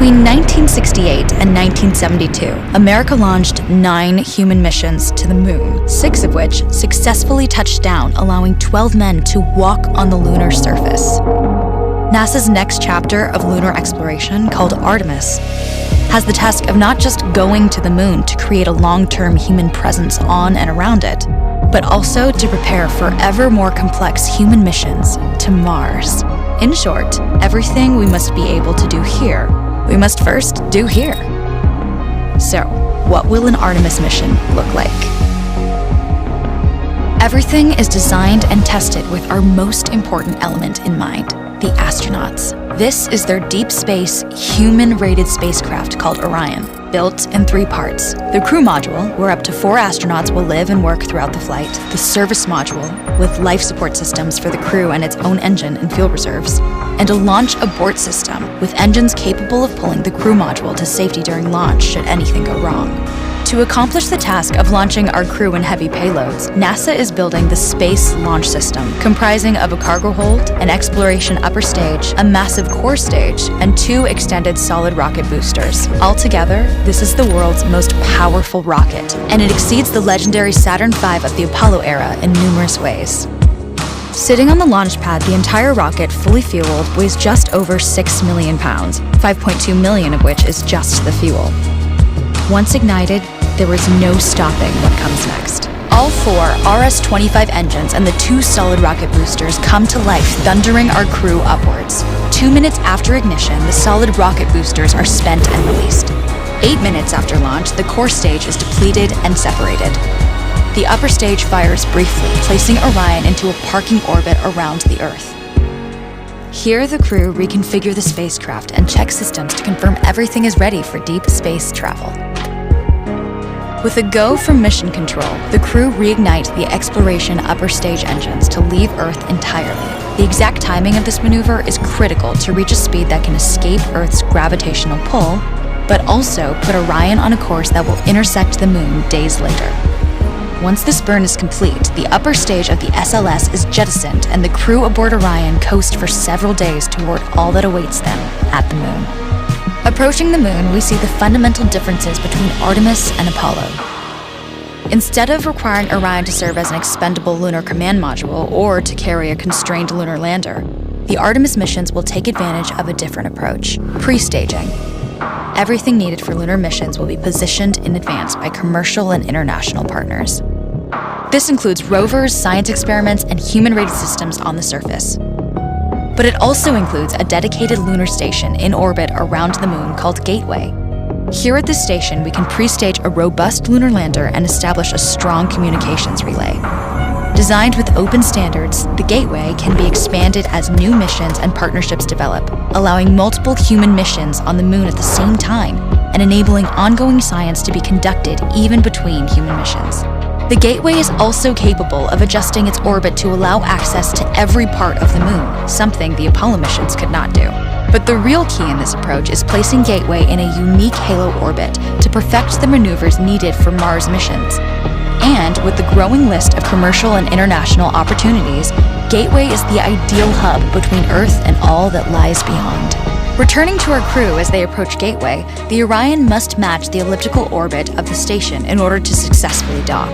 Between 1968 and 1972, America launched 9 human missions to the moon, 6 of which successfully touched down, allowing 12 men to walk on the lunar surface. NASA's next chapter of lunar exploration, called Artemis, has the task of not just going to the moon to create a long-term human presence on and around it, but also to prepare for ever more complex human missions to Mars. In short, everything we must be able to do here, we must first do here. So, what will an Artemis mission look like? Everything is designed and tested with our most important element in mind, the astronauts. This is their deep space, human-rated spacecraft called Orion, built in 3 parts. The crew module, where up to 4 astronauts will live and work throughout the flight. The service module, with life support systems for the crew and its own engine and fuel reserves. And a launch abort system, with engines capable of pulling the crew module to safety during launch should anything go wrong. To accomplish the task of launching our crew and heavy payloads, NASA is building the Space Launch System, comprising of a cargo hold, an exploration upper stage, a massive core stage, and 2 extended solid rocket boosters. Altogether, this is the world's most powerful rocket, and it exceeds the legendary Saturn V of the Apollo era in numerous ways. Sitting on the launch pad, the entire rocket, fully fueled, weighs just over 6 million pounds, 5.2 million of which is just the fuel. Once ignited, there is no stopping what comes next. All 4 RS-25 engines and the 2 solid rocket boosters come to life, thundering our crew upwards. 2 minutes after ignition, the solid rocket boosters are spent and released. 8 minutes after launch, the core stage is depleted and separated. The upper stage fires briefly, placing Orion into a parking orbit around the Earth. Here, the crew reconfigure the spacecraft and check systems to confirm everything is ready for deep space travel. With a go from mission control, the crew reignite the exploration upper stage engines to leave Earth entirely. The exact timing of this maneuver is critical to reach a speed that can escape Earth's gravitational pull, but also put Orion on a course that will intersect the moon days later. Once this burn is complete, the upper stage of the SLS is jettisoned and the crew aboard Orion coast for several days toward all that awaits them at the moon. Approaching the moon, we see the fundamental differences between Artemis and Apollo. Instead of requiring Orion to serve as an expendable lunar command module or to carry a constrained lunar lander, the Artemis missions will take advantage of a different approach: pre-staging. Everything needed for lunar missions will be positioned in advance by commercial and international partners. This includes rovers, science experiments, and human-rated systems on the surface. But it also includes a dedicated lunar station in orbit around the moon called Gateway. Here at this station, we can pre-stage a robust lunar lander and establish a strong communications relay. Designed with open standards, the Gateway can be expanded as new missions and partnerships develop, allowing multiple human missions on the moon at the same time and enabling ongoing science to be conducted even between human missions. The Gateway is also capable of adjusting its orbit to allow access to every part of the moon, something the Apollo missions could not do. But the real key in this approach is placing Gateway in a unique halo orbit to perfect the maneuvers needed for Mars missions. And with the growing list of commercial and international opportunities, Gateway is the ideal hub between Earth and all that lies beyond. Returning to our crew as they approach Gateway, the Orion must match the elliptical orbit of the station in order to successfully dock.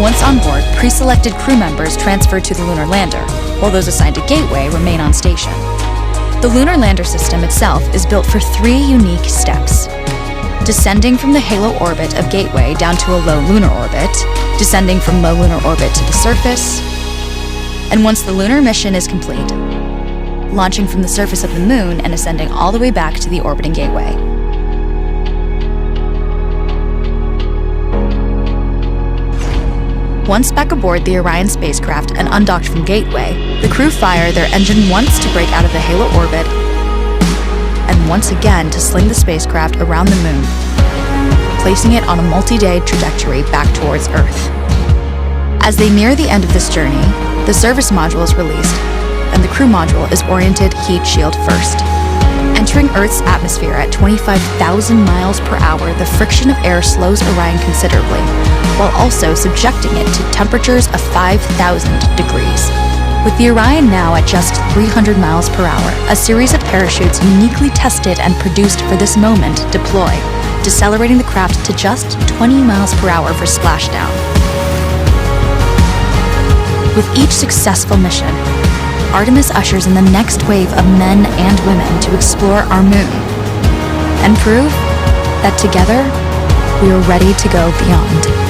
Once on board, pre-selected crew members transfer to the lunar lander, while those assigned to Gateway remain on station. The lunar lander system itself is built for 3 unique steps: descending from the halo orbit of Gateway down to a low lunar orbit, descending from low lunar orbit to the surface, and once the lunar mission is complete, launching from the surface of the moon and ascending all the way back to the orbiting Gateway. Once back aboard the Orion spacecraft and undocked from Gateway, the crew fire their engine once to break out of the halo orbit and once again to sling the spacecraft around the moon, placing it on a multi-day trajectory back towards Earth. As they near the end of this journey, the service module is released, and the crew module is oriented heat shield first. Entering Earth's atmosphere at 25,000 miles per hour, the friction of air slows Orion considerably, while also subjecting it to temperatures of 5,000 degrees. With the Orion now at just 300 miles per hour, a series of parachutes uniquely tested and produced for this moment deploy, decelerating the craft to just 20 miles per hour for splashdown. With each successful mission, Artemis ushers in the next wave of men and women to explore our moon and prove that together we are ready to go beyond.